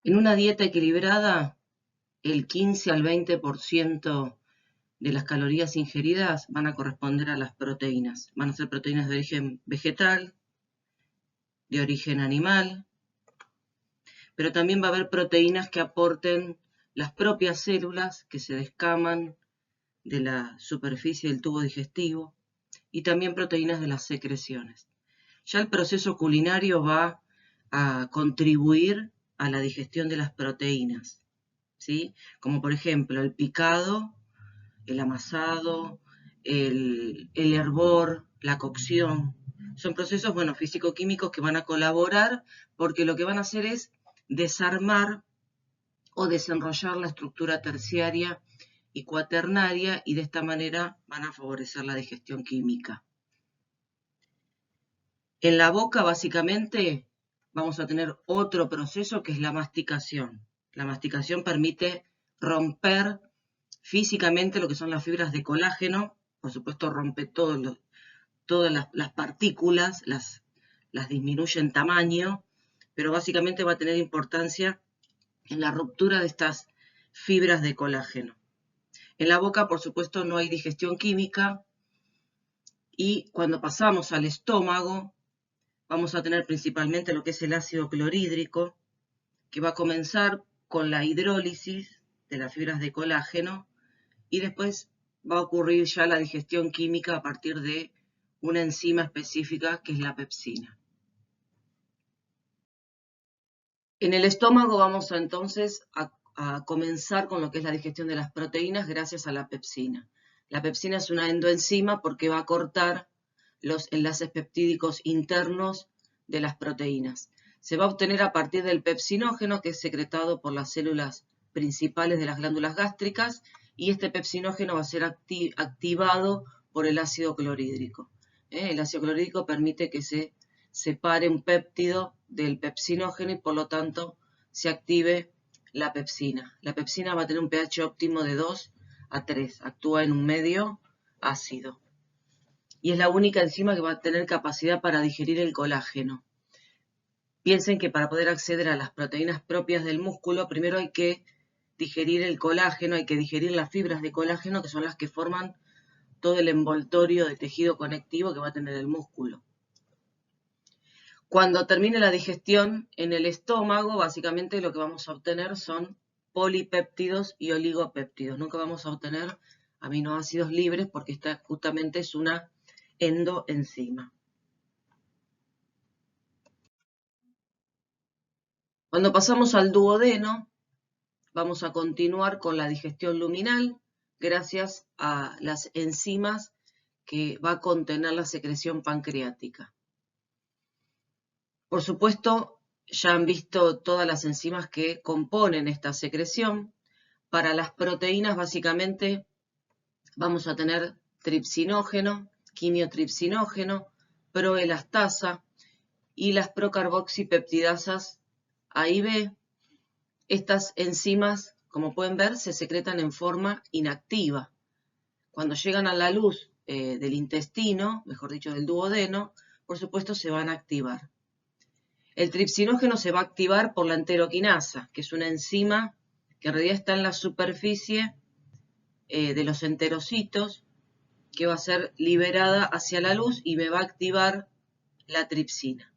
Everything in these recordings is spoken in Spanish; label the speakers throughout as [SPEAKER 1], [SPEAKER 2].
[SPEAKER 1] En una dieta equilibrada, el 15 al 20% de las calorías ingeridas van a corresponder a las proteínas. Van a ser proteínas de origen vegetal, de origen animal, pero también va a haber proteínas que aporten las propias células que se descaman de la superficie del tubo digestivo y también proteínas de las secreciones. Ya el proceso culinario va a contribuir a la digestión de las proteínas, ¿sí? Como por ejemplo el picado, el amasado, el hervor, la cocción. Son procesos, bueno, físico-químicos que van a colaborar porque lo que van a hacer es desarmar o desenrollar la estructura terciaria y cuaternaria y de esta manera van a favorecer la digestión química. En la boca, básicamente, vamos a tener otro proceso que es la masticación. La masticación permite romper físicamente lo que son las fibras de colágeno. Por supuesto, rompe todas las partículas, las disminuye en tamaño, pero básicamente va a tener importancia en la ruptura de estas fibras de colágeno. En la boca, por supuesto, no hay digestión química y cuando pasamos al estómago, vamos a tener principalmente lo que es el ácido clorhídrico, que va a comenzar con la hidrólisis de las fibras de colágeno y después va a ocurrir ya la digestión química a partir de una enzima específica que es la pepsina. En el estómago vamos entonces a comenzar con lo que es la digestión de las proteínas gracias a la pepsina. La pepsina es una endoenzima porque va a cortar los enlaces peptídicos internos de las proteínas. Se va a obtener a partir del pepsinógeno, que es secretado por las células principales de las glándulas gástricas, y este pepsinógeno va a ser activado por el ácido clorhídrico. El ácido clorhídrico permite que se separe un péptido del pepsinógeno y por lo tanto se active la pepsina. La pepsina va a tener un pH óptimo de 2 a 3, actúa en un medio ácido. Y es la única enzima que va a tener capacidad para digerir el colágeno. Piensen que para poder acceder a las proteínas propias del músculo, primero hay que digerir el colágeno, hay que digerir las fibras de colágeno, que son las que forman todo el envoltorio de tejido conectivo que va a tener el músculo. Cuando termine la digestión en el estómago, básicamente lo que vamos a obtener son polipéptidos y oligopéptidos. Nunca vamos a obtener aminoácidos libres porque esta justamente es una endoenzima. Cuando pasamos al duodeno, vamos a continuar con la digestión luminal gracias a las enzimas que va a contener la secreción pancreática. Por supuesto, ya han visto todas las enzimas que componen esta secreción. Para las proteínas, básicamente, vamos a tener tripsinógeno, quimiotripsinógeno, proelastasa y las procarboxipeptidasas A y B. Estas enzimas, como pueden ver, se secretan en forma inactiva. Cuando llegan a la luz del intestino, mejor dicho, del duodeno, por supuesto se van a activar. El tripsinógeno se va a activar por la enteroquinasa, que es una enzima que en realidad está en la superficie de los enterocitos, que va a ser liberada hacia la luz y me va a activar la tripsina.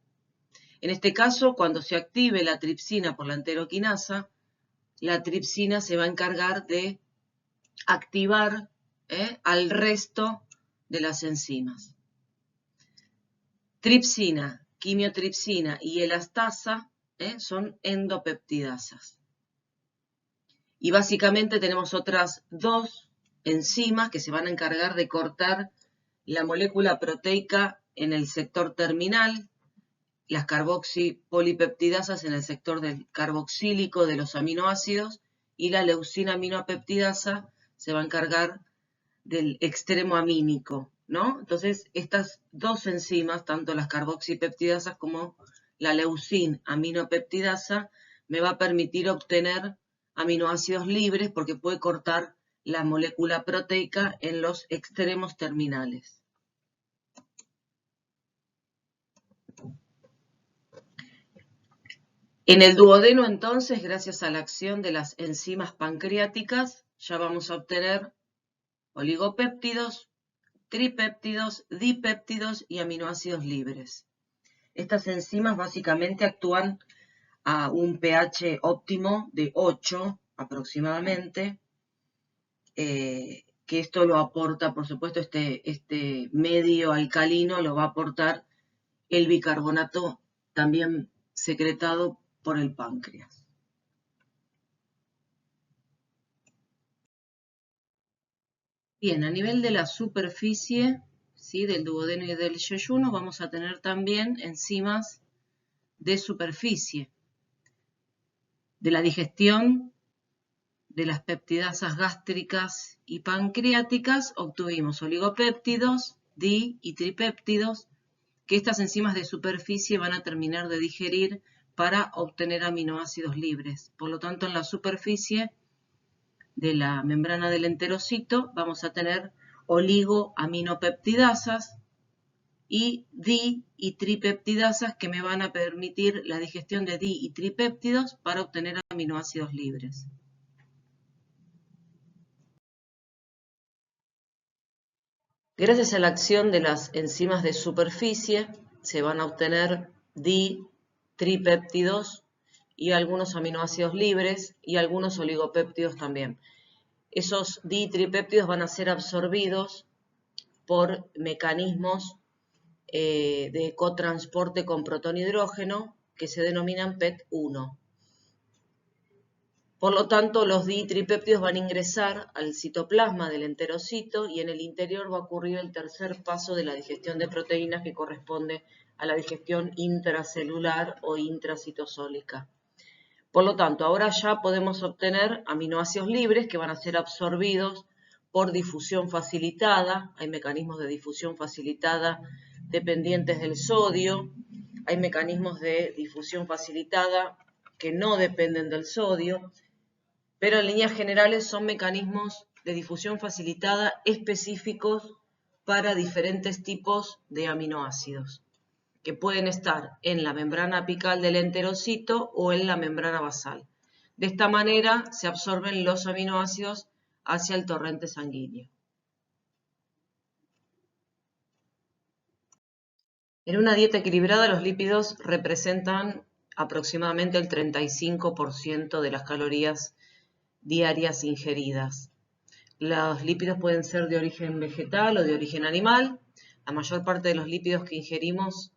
[SPEAKER 1] En este caso, cuando se active la tripsina por la enteroquinasa, la tripsina se va a encargar de activar al resto de las enzimas. Tripsina, quimiotripsina y elastasa son endopeptidasas. Y básicamente tenemos otras dos enzimas que se van a encargar de cortar la molécula proteica en el sector terminal, las carboxipolipeptidasas en el sector del carboxílico de los aminoácidos y la leucina aminopeptidasa se va a encargar del extremo amínico, ¿no? Entonces, estas dos enzimas, tanto las carboxipeptidasas como la leucina aminopeptidasa, me va a permitir obtener aminoácidos libres porque puede cortar la molécula proteica en los extremos terminales. En el duodeno, entonces, gracias a la acción de las enzimas pancreáticas, ya vamos a obtener oligopéptidos, tripéptidos, dipéptidos y aminoácidos libres. Estas enzimas básicamente actúan a un pH óptimo de 8 aproximadamente, que esto lo aporta, por supuesto, este medio alcalino lo va a aportar el bicarbonato también secretado por el páncreas. Bien, a nivel de la superficie, ¿sí?, del duodeno y del yeyuno, vamos a tener también enzimas de superficie, de la digestión de las peptidasas gástricas y pancreáticas, obtuvimos oligopéptidos, di y tripéptidos, que estas enzimas de superficie van a terminar de digerir para obtener aminoácidos libres. Por lo tanto, en la superficie de la membrana del enterocito vamos a tener oligoaminopeptidasas y di y tripeptidasas que me van a permitir la digestión de di y tripéptidos para obtener aminoácidos libres. Gracias a la acción de las enzimas de superficie se van a obtener di, tripéptidos y algunos aminoácidos libres y algunos oligopéptidos también. Esos di y tripéptidos van a ser absorbidos por mecanismos de cotransporte con protón-hidrógeno que se denominan PET1. Por lo tanto, los ditripéptidos van a ingresar al citoplasma del enterocito y en el interior va a ocurrir el tercer paso de la digestión de proteínas que corresponde a la digestión intracelular o intracitosólica. Por lo tanto, ahora ya podemos obtener aminoácidos libres que van a ser absorbidos por difusión facilitada. Hay mecanismos de difusión facilitada dependientes del sodio. Hay mecanismos de difusión facilitada que no dependen del sodio, pero en líneas generales son mecanismos de difusión facilitada específicos para diferentes tipos de aminoácidos, que pueden estar en la membrana apical del enterocito o en la membrana basal. De esta manera se absorben los aminoácidos hacia el torrente sanguíneo. En una dieta equilibrada, los lípidos representan aproximadamente el 35% de las calorías diarias ingeridas. Los lípidos pueden ser de origen vegetal o de origen animal. La mayor parte de los lípidos que ingerimos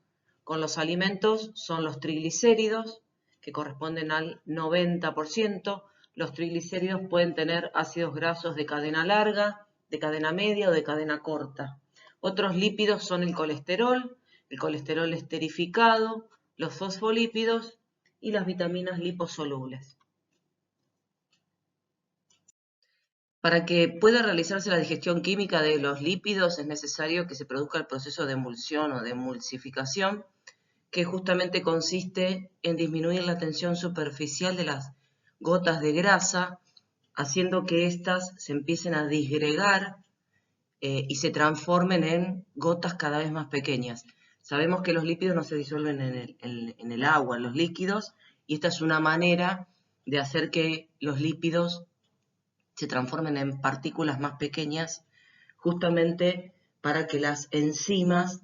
[SPEAKER 1] con los alimentos son los triglicéridos, que corresponden al 90%. Los triglicéridos pueden tener ácidos grasos de cadena larga, de cadena media o de cadena corta. Otros lípidos son el colesterol esterificado, los fosfolípidos y las vitaminas liposolubles. Para que pueda realizarse la digestión química de los lípidos es necesario que se produzca el proceso de emulsión o de emulsificación, que justamente consiste en disminuir la tensión superficial de las gotas de grasa, haciendo que éstas se empiecen a disgregar y se transformen en gotas cada vez más pequeñas. Sabemos que los lípidos no se disuelven en el agua, en los líquidos, y esta es una manera de hacer que los lípidos se transformen en partículas más pequeñas, justamente para que las enzimas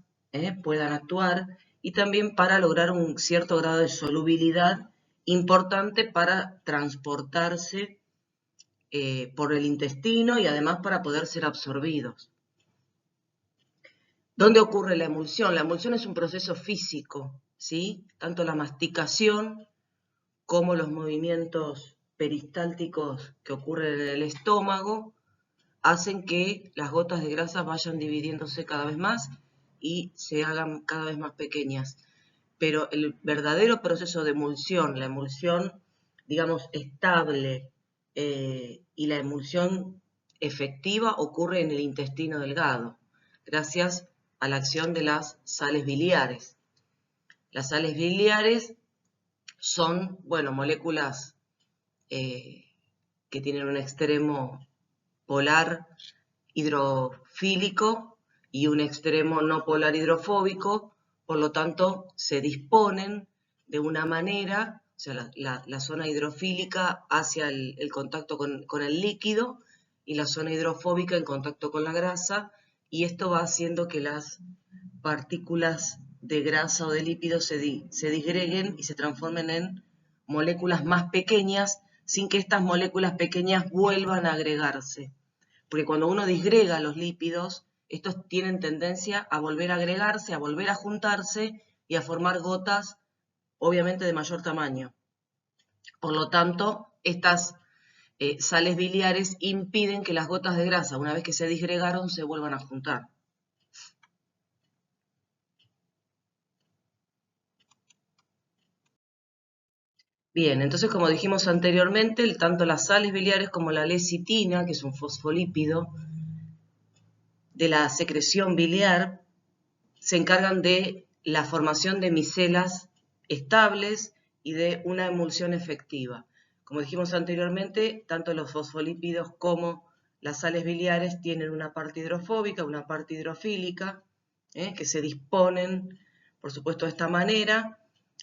[SPEAKER 1] puedan actuar y también para lograr un cierto grado de solubilidad importante para transportarse por el intestino y además para poder ser absorbidos. ¿Dónde ocurre la emulsión? La emulsión es un proceso físico, ¿sí? Tanto la masticación como los movimientos peristálticos que ocurren en el estómago hacen que las gotas de grasa vayan dividiéndose cada vez más y se hagan cada vez más pequeñas. Pero el verdadero proceso de emulsión, la emulsión, digamos, estable y la emulsión efectiva ocurre en el intestino delgado, gracias a la acción de las sales biliares. Las sales biliares son, bueno, moléculas que tienen un extremo polar hidrofílico y un extremo no polar hidrofóbico, por lo tanto se disponen de una manera sea, la zona hidrofílica hacia el contacto con el líquido y la zona hidrofóbica en contacto con la grasa, y esto va haciendo que las partículas de grasa o de lípido se disgreguen y se transformen en moléculas más pequeñas sin que estas moléculas pequeñas vuelvan a agregarse. Porque cuando uno disgrega los lípidos, estos tienen tendencia a volver a agregarse, a volver a juntarse y a formar gotas, obviamente de mayor tamaño. Por lo tanto, estas sales biliares impiden que las gotas de grasa, una vez que se disgregaron, se vuelvan a juntar. Bien, entonces como dijimos anteriormente, tanto las sales biliares como la lecitina, que es un fosfolípido de la secreción biliar, se encargan de la formación de micelas estables y de una emulsión efectiva. Como dijimos anteriormente, tanto los fosfolípidos como las sales biliares tienen una parte hidrofóbica, una parte hidrofílica, que se disponen, por supuesto, de esta manera.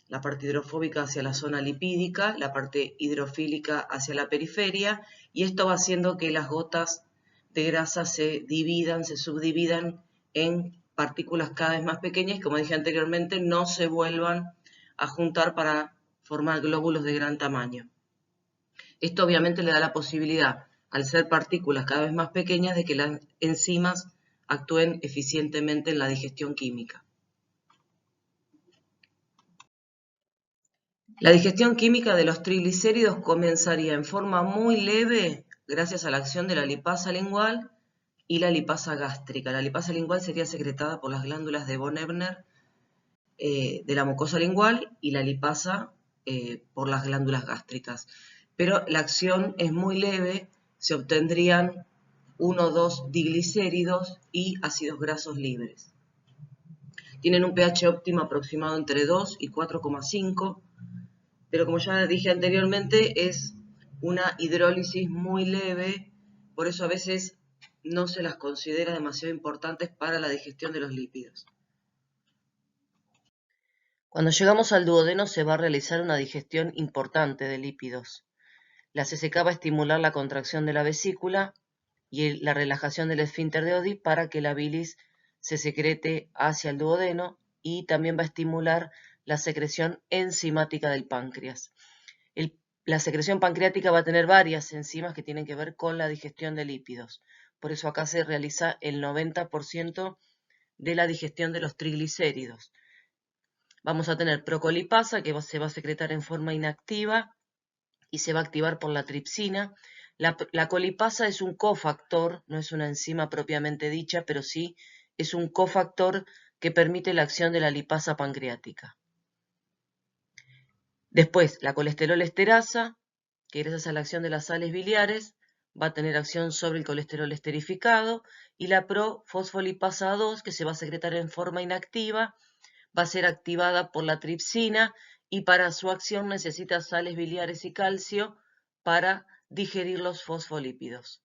[SPEAKER 1] La parte hidrofóbica hacia la zona lipídica, la parte hidrofílica hacia la periferia, y esto va haciendo que las gotas de grasa se dividan, se subdividan en partículas cada vez más pequeñas, y como dije anteriormente, no se vuelvan a juntar para formar glóbulos de gran tamaño. Esto obviamente le da la posibilidad, al ser partículas cada vez más pequeñas, de que las enzimas actúen eficientemente en la digestión química. La digestión química de los triglicéridos comenzaría en forma muy leve gracias a la acción de la lipasa lingual y la lipasa gástrica. La lipasa lingual sería secretada por las glándulas de von Ebner de la mucosa lingual y la lipasa por las glándulas gástricas. Pero la acción es muy leve, se obtendrían 1 o 2 diglicéridos y ácidos grasos libres. Tienen un pH óptimo aproximado entre 2 y 4,5, pero como ya dije anteriormente, es una hidrólisis muy leve, por eso a veces no se las considera demasiado importantes para la digestión de los lípidos. Cuando llegamos al duodeno se va a realizar una digestión importante de lípidos. La CCK va a estimular la contracción de la vesícula y la relajación del esfínter de Oddi para que la bilis se secrete hacia el duodeno, y también va a estimular la secreción enzimática del páncreas. La secreción pancreática va a tener varias enzimas que tienen que ver con la digestión de lípidos. Por eso acá se realiza el 90% de la digestión de los triglicéridos. Vamos a tener procolipasa, que se va a secretar en forma inactiva y se va a activar por la tripsina. La colipasa es un cofactor, no es una enzima propiamente dicha, pero sí es un cofactor que permite la acción de la lipasa pancreática. Después, la colesterol esterasa, que gracias a la acción de las sales biliares va a tener acción sobre el colesterol esterificado, y la profosfolipasa 2, que se va a secretar en forma inactiva, va a ser activada por la tripsina, y para su acción necesita sales biliares y calcio para digerir los fosfolípidos.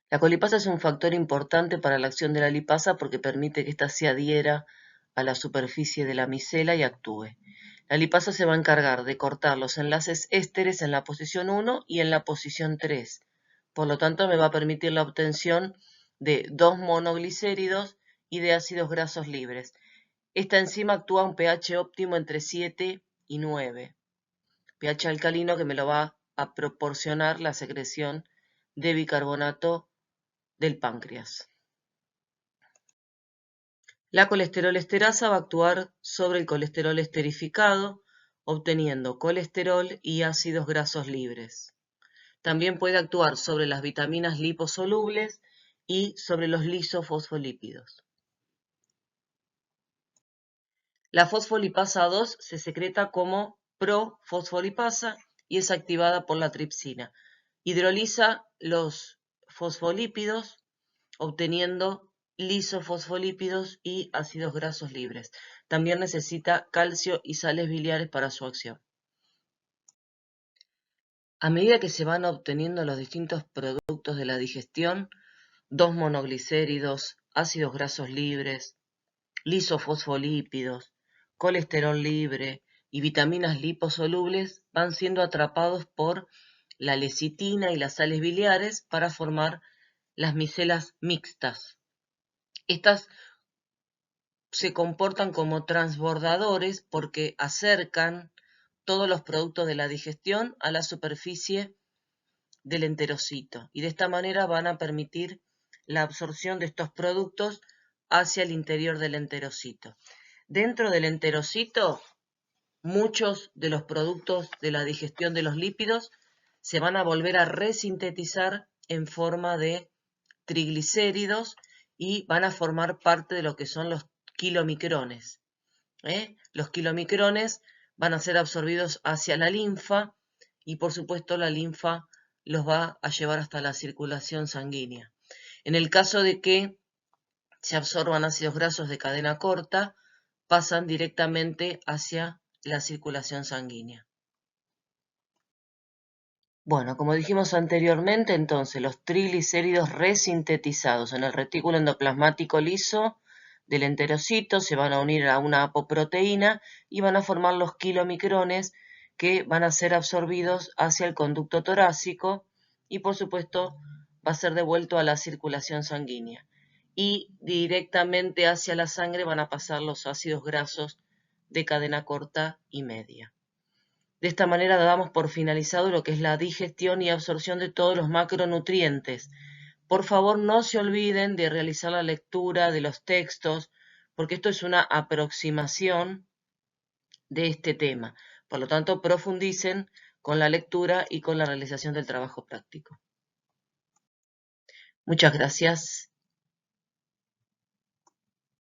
[SPEAKER 1] La colipasa es un factor importante para la acción de la lipasa porque permite que ésta se adhiera a la superficie de la micela y actúe. La lipasa se va a encargar de cortar los enlaces ésteres en la posición 1 y en la posición 3. Por lo tanto, me va a permitir la obtención de 2 monoglicéridos y de ácidos grasos libres. Esta enzima actúa a un pH óptimo entre 7 y 9. pH alcalino que me lo va a proporcionar la secreción de bicarbonato del páncreas. La colesterol esterasa va a actuar sobre el colesterol esterificado, obteniendo colesterol y ácidos grasos libres. También puede actuar sobre las vitaminas liposolubles y sobre los lisofosfolípidos. La fosfolipasa 2 se secreta como profosfolipasa y es activada por la tripsina. Hidroliza los fosfolípidos, obteniendo lisofosfolípidos y ácidos grasos libres. También necesita calcio y sales biliares para su acción. A medida que se van obteniendo los distintos productos de la digestión, 2 monoglicéridos, ácidos grasos libres, lisofosfolípidos, colesterol libre y vitaminas liposolubles van siendo atrapados por la lecitina y las sales biliares para formar las micelas mixtas. Estas se comportan como transbordadores porque acercan todos los productos de la digestión a la superficie del enterocito y de esta manera van a permitir la absorción de estos productos hacia el interior del enterocito. Dentro del enterocito, muchos de los productos de la digestión de los lípidos se van a volver a resintetizar en forma de triglicéridos y van a formar parte de lo que son los kilomicrones. Los kilomicrones van a ser absorbidos hacia la linfa y por supuesto la linfa los va a llevar hasta la circulación sanguínea. En el caso de que se absorban ácidos grasos de cadena corta, pasan directamente hacia la circulación sanguínea. Bueno, como dijimos anteriormente, entonces los triglicéridos resintetizados en el retículo endoplasmático liso del enterocito se van a unir a una apoproteína y van a formar los kilomicrones que van a ser absorbidos hacia el conducto torácico y por supuesto va a ser devuelto a la circulación sanguínea. Y directamente hacia la sangre van a pasar los ácidos grasos de cadena corta y media. De esta manera damos por finalizado lo que es la digestión y absorción de todos los macronutrientes. Por favor, no se olviden de realizar la lectura de los textos, porque esto es una aproximación de este tema. Por lo tanto, profundicen con la lectura y con la realización del trabajo práctico. Muchas gracias.